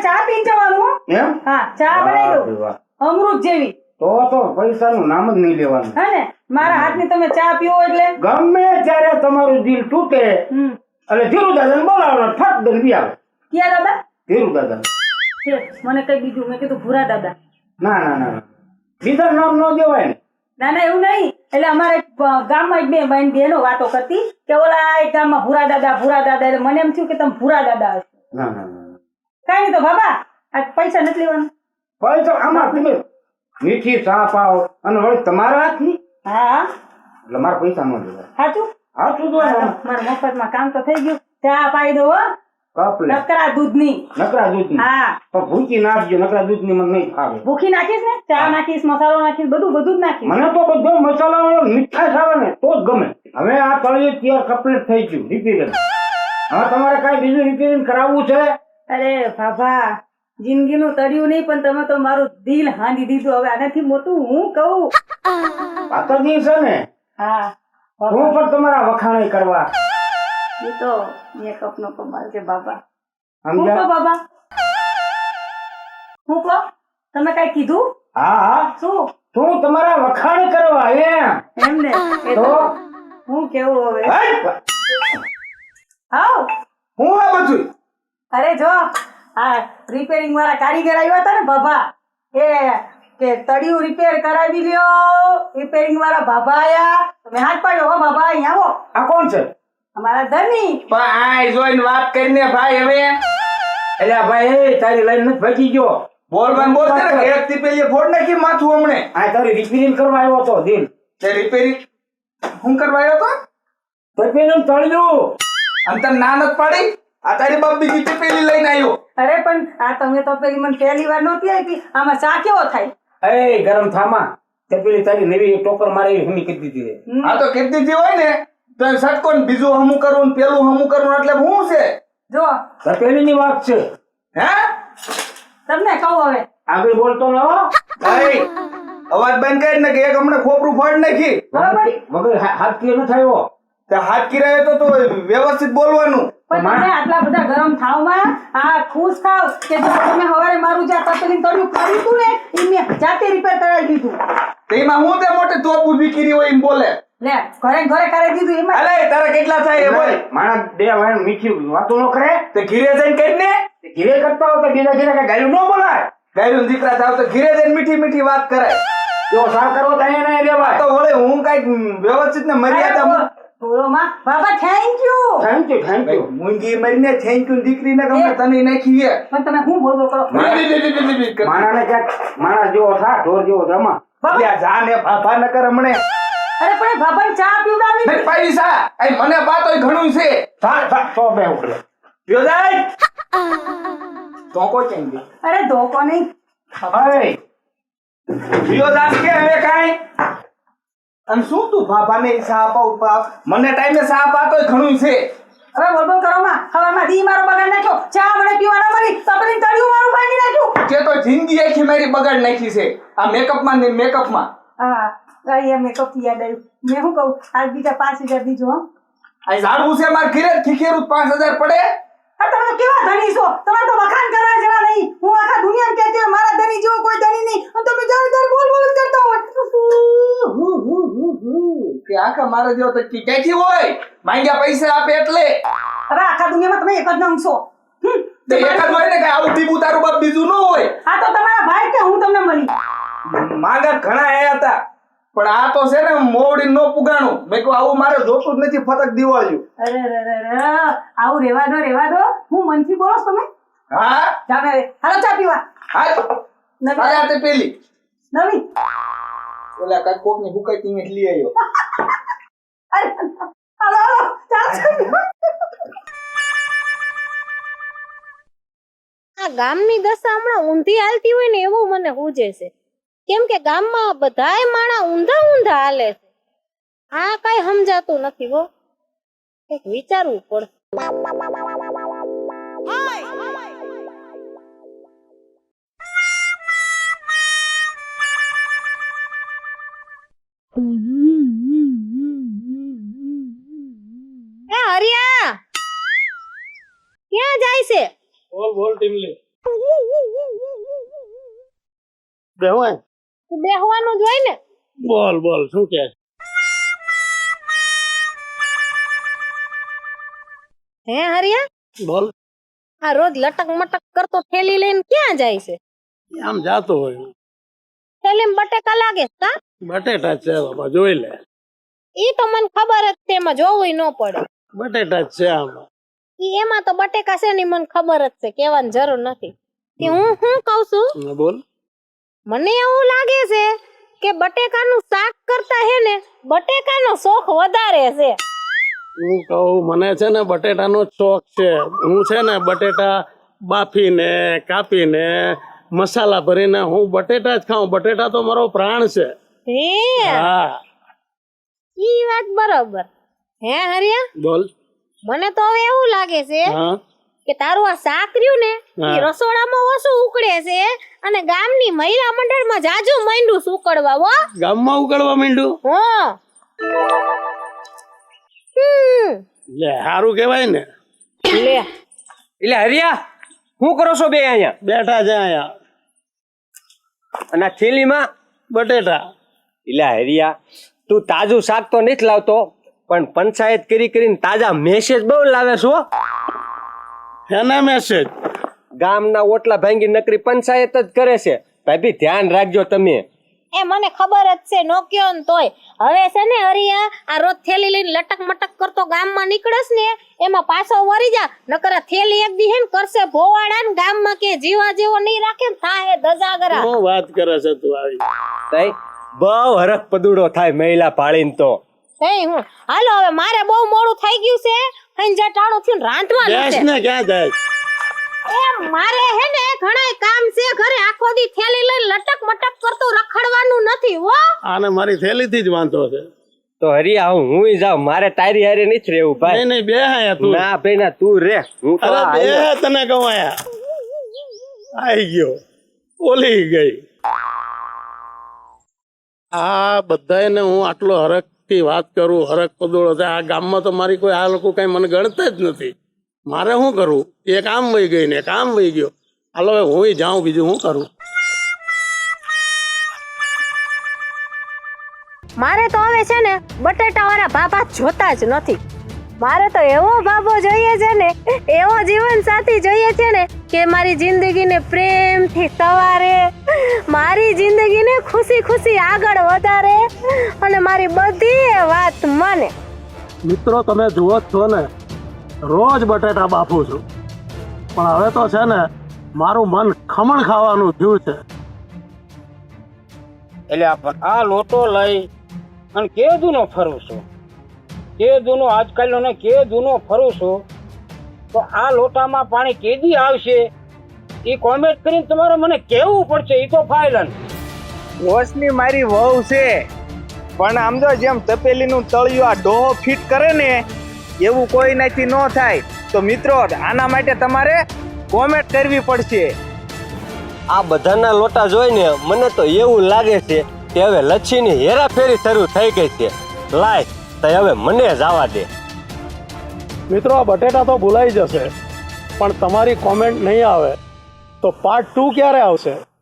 ચા પીને જવાનું હો. એમ હા ચા બનાવી દઉં વાહ, અમૃત જેવી તો પૈસાનું નામ જ નહીં લેવાનું હે ને મારા હાથની તમે ચા પીવો એટલે ગમે ત્યારે તમારું દિલ તૂટે એટલે ધીરુ દાદાને બોલાવો ફટ દઈને બી આવે ક્યાં દાદા ધીરુ દાદા છે, મને કઈ બીજું મેં કીધું ભૂરા દાદા ના બીજા નામ ન દેવાય ને ના ના એવું નહીં એટલે અમારે ગામમાં એક બે બહેનો વાતો કરતી કે ઓલા એક ગામમાં ભૂરા દાદા એટલે મને એમ થયું કે તમે ભૂરા દાદા હશો ના કઈ નહીં તો બાબા આ પૈસા નથી લેવાના પૈસા આમાં તમે મીઠી ચા પાવ અને વળી તમારા હાથની હા એટલે મારા પૈસા ન દેવાય સાચું હાચું તો ને. મારા મફતમાં કામ તો થઈ ગયું ચા પાઈ દો હો કપ લે નકરા દૂધની નકરા દૂધની હા પણ ભૂકી નાખજો નકરા દૂધની મને નહીં ખાવે ભૂખી નાખીશ ને ચા નાખીશ મસાલો નાખીશ બધું જ નાખીશ મને તો બધો મસાલા વાળો મીઠાશ આવે ને તો જ ગમે હવે આ તળિયે તૈયાર કમ્પ્લીટ થઈ ગયું રિપેરિંગ હવે તમારે કાંઈ બીજું રિપેરિંગ કરાવવું છે અરે બાબા જિંદગીનું તળિયું નહીં પણ તમે તો મારું દિલ હાંડી દીધું હવે આનાથી મોટું હું કહું પાતળજી છે ને હા હું પણ તમારા વખાણે કરવા એ તો મેકઅપ નો કમાલ છે બાબા હું કહો સમજ્યા બાબા હું કહો તમે કઈ કીધું હા શું તું તમારા વખાણ કરવા એમ એમ ને એ તો તો હું કેવું હવે હઈ! હાઉ હું આ બધું અરે જો આ રિપેરિંગ વાળા કારીગર આવ્યા હતા ને બાબા એ કે તળિયું રિપેર કરાવી લ્યો. રિપેરિંગ વાળા બાબા આયા. તમે હાથ પાડ્યો હો બાબા, અહીંયા આવો. આ કોણ છે? અમારા ધની. પણ આ જોઈને વાત કરીને ભાઈ હવે એટલે ભાઈ તારી લાઈન નથી ભાગી ગયો. બોલવાનું બોલતે ને એક થી પેલી ફોડ નાખી માથું હમણે. આ તારી રિપેરિંગ કરવા આવ્યો તો દિલ. તે રિપેરિંગ હું કરવા આવ્યો તો? તપેલું તળ્યું. આમ તને ના નથી પાડી? આ તારી બાપ બીજી તપેલી લઈને આવ્યો. અરે પણ આ તમે તો પેલી મને પહેલી વાર નહોતી આપી. આમાં ચા કેવો થાય? એ ગરમ થામા તપેલી તારી નવી ટોકર મારી હમી કરી દીધી. આ તો કરી દીધી હોય ને તો સટકો ને બીજું હમું કરવું ને પેલું હમું કરવું એટલે શું છે? જો તપેલી ની વાત છે. હે તમને કહું હવે આગળ બોલતો ન હો. ભાઈ અવાજ બંધ કરી ને કે એક હમણાં ખોપરું ફાડ નાખી વગર હાથ કિરે ન થયો. તે હાથ કિરાયો તો વ્યવસ્થિત બોલવાનું. પણ તમે આટલા બધા ગરમ થાવમાં આ ખુશ થાવ કે જો તમે હવારે મારું જે તપેલી તળિયું કર્યું હતું ને એ મેં જાતે રિપેર કરાવી દીધું. તેમાં હું તે મોટી તોપ ઊભી કરી હોય એમ બોલે. લે ઘરે ઘરે કરાવી દીધું એમાં. અલે તારા કેટલા થાય એ બોલ. માણસ બે વાણ મીઠી વાતો ન કરે તે ઘીરે જઈને કહી ને ઘીરે કરતા હો તો બીજા ઘીરે કઈ ગાયું ન બોલાય. ગાયું દીકરા થાવ તો ઘીરે જઈને મીઠી મીઠી વાત કરાય. જો સાર કરવો તો અહીંયા નહીં લેવાય. તો વળે હું કઈ વ્યવસ્થિત ને મર્યાદા બોલો માં બાબા thank you. Thank you thank you. મુંગી મરીને થેન્ક યુ દીકરીને ગમે તને નાખી હે. પણ તમે હું બોલો કરો? માણાને ક્યાંક માણા જેવો થા ઢોર જેવો જમા. લ્યા જા ને ફાફા ન કર હમણે. અરે પણ બાબાને ચા પીવડાવી નહીં પૈસા એ મને પાતોય ઘણું છે. થા થા તો બે ઉકળે યો જાય તો કો ચેંગે. અરે ધોકો નહીં. અરે યો દાસ કે હવે કાઈ અને શું તું ફાફાને સા અપાવ મને ટાઈમે સા અપાતોય ઘણું છે. હવે બોલ બોલ કરો માં. હવામાં દી મારો બગાડ નાખ્યો. ચા મને પીવા ન મળી. તપેલી તળિયું મારું ભાંગી નાખ્યું. કે તો જિંદગી આખી મારી બગાડ નાખી છે આ મેકઅપમાં ને મેકઅપમાં. હા અહીંયા મેકઅપ યાદ આવ્યું. મેં શું કહું આજ બીજા 5000 દીજો હો. આ ઝાડવું છે માર ઘરે ખીખેરું 5000 પડે. આ તમે તો કેવા ધણી છો? તમારે તો વખાણ કરવા જેવા નહીં. હું આખા દુનિયામાં કહેતી હોય મારા ધણી જેવો કોઈ ધણી નહીં. અને તમે જાણે તારે બોલ બોલ જ કરતા હોય. કે આખા મારા જેવો તો ક્યાંથી હોય માંગ્યા પૈસા આપે એટલે. હવે આખા દુનિયામાં તમે એક જ નંગ છો. તે એક જ હોય ને કે આવું દીબું તારું બાપ બીજું ન હોય. આ તો તમારા ભાઈ કે હું તમને મળી. માંગા ઘણા આયા હતા પણ આ તો છે ને મોવડી નો પુગાણું. મેં કહ્યું આવું મારે જોતું જ નથી ફતક દિવાળ્યું. અરે આવું રેવા દો. હું મનથી બોલો છો તમે? હા જામે હાલો ચા પીવા. હા આયા તે પેલી નવી. ઓલા કાક કોક ની ભૂકાઈ તીને લઈ આવ્યો. અરે હાલો ચા પીવા. આ ગામની દશા હમણાં ઊંધી હાલતી હોય ને એવું મને સૂજે છે. કેમ કે ગામમાં બધાય માણા ઊંધા હાલે છે. આ કઈ સમજાતું નથી હો. કંઈક વિચારવું પડે. એ હરિયા ક્યાં જાય છે? બોલ બોલ ટીમલી બેહવાય તું બેહવાનું જ હોય ને. બોલ બોલ શું કે? હે હરિયા બોલ. આ રોજ લટક મટક કરતો થેલી લઈને ક્યાં જાય છે? આમ જાતો હોય. થેલીમાં બટેકા લાગે છે કા? બટેટા જ છે બાબા જોઈ લે. ઈ તો મને ખબર જ છે, એમાં જોવું ન પડે. બટેટા જ છે આમાં. ઈ એમાં તો બટેકા છે ને મને ખબર જ છે, કહેવાની જરૂર નથી. કે હું શું કહું છું, બોલ. મને એવું લાગે છે કે બટેકાનું શાક કરતા હે ને બટેકાનો શોખ વધારે છે. હું કહું મને છે ને બટેટાનો જ શોખ છે. હું છે ને બટેટા બાફીને કાપીને મસાલા ભરીને હું બટેટા જ ખાઉં. બટેટા તો મારો પ્રાણ છે. હે હા ઈ વાત બરોબર. હે હરિયા બોલ. મને તો હવે એવું લાગે છે હા કે તારું આ શાક રહ્યું ને હા. ઈ રસોડામાં ઓછું ઉકળે છે અને ગામની મહિલા મંડળમાં જાજુ માંડ્યું છે ઉકળવા. હો ગામમાં ઉકળવા માંડ્યું. હો લે સારું કહેવાય ને. લે એટલે હરિયા શું કરો છો બે અહીંયા બેઠા છે અહીંયા. અને આ થેલીમાં બટેટા. એટલે હરિયા તું તાજું શાક તો નથી લાવતો પણ પંચાયત કરીને તાજા મેસેજ બહુ લાવે છો. એના મેસેજ ગામના ઓટલા ભાંગી નકરી પંચાયત જ કરે છે. ભાભી ધ્યાન રાખજો તમે. એ મને ખબર જ છે નો કયો ને તોય. હવે છે ને હરિયા આ રોજ થેલી લઈને લટક મટક કરતો ગામમાં નીકળસ ને એમાં પાછો વરી જા, નકર આ થેલી એક દી હે ને કરશે ભોવાડા ને ગામમાં કે જીવા જેવો નહીં રાખે ને થાહે દજાગરા. શું વાત કરે છે તું આવી? તઈ બહુ હરખ પદુડો થાય મહિલા પાળીને તો. હું હાલો હવે મારે બહુ મોડું થઈ ગયું છે. હંજા ટાણું થયું ને રાંધવાનું ગેસ છે. ને ક્યાં જાય? એ મારે હે ને ઘણાય કામ છે ઘરે. આખો દી થેલી લઈને લટક મટક કરતો રખડવાનું નથી હો. આને મારી થેલીથી જ વાંધો છે. તો હરિયા હું જાઉં, મારે તારી હારે નથી રહેવું ભાઈ. નહીં બે આયા તું. ના ભાઈ ના, તું રે. હું તો અરે બે આયો. તને કહું આયા આઈ ગયો, ઓલી ગઈ. આ બધાને હું આટલો હરખથી વાત કરું, હરખ પદોળો થાય. આ ગામમાં તો મારી કોઈ આ લોકો કઈ મને ગણતા જ નથી. મારે શું કરવું? એક આમ વહી ગઈ ને એક આમ વહી ગયો. હાલો હવે હું જાઉં, બીજું શું કરું? મારે તો હવે છે ને બટેટા વાળા બાબા જોતા જ નથી. મારે તો એવો બાબો જોઈએ છે ને, એવો જીવન સાથી જોઈએ છે ને કે મારી જિંદગીને પ્રેમથી સવારે, મારી જિંદગીને ખુશી ખુશી આગળ વધારે અને મારી બધી વાત માને. મિત્રો તમે જુઓ જ છો ને, રોજ બટેટા બાફું છું, પણ હવે તો છે ને મારું મન ખમણ ખાવાનું થયું છે. એટલે આ લોટો લઈ અને કે દૂનો ફરું છું, કે દૂનો આજકાલનો ને કે દૂનો ફરું છું, તો આ લોટામાં પાણી કેદી આવશે એ કોમેન્ટ કરીને તમારે મને કહેવું પડશે. એ તો ફાઇલન વોશની મારી વહુ છે, પણ આમ જો જેમ તપેલીનું તળિયું આ ડોહો ફિટ કરે ને એવું કોઈ નાથી ન થાય. તો મિત્રો આના માટે તમારે કોમેન્ટ કરવી પડશે. આ બધાના લોટા જોઈને મને તો એવું લાગે છે કે હવે લચ્છીની હેરાફેરી શરૂ થઈ ગઈ છે. લાય તો હવે મને જવા દે. મિત્રો આ બટેટા તો ભૂલાઈ જશે, પણ તમારી કોમેન્ટ નહીં આવે તો પાર્ટ 2 ક્યારે આવશે?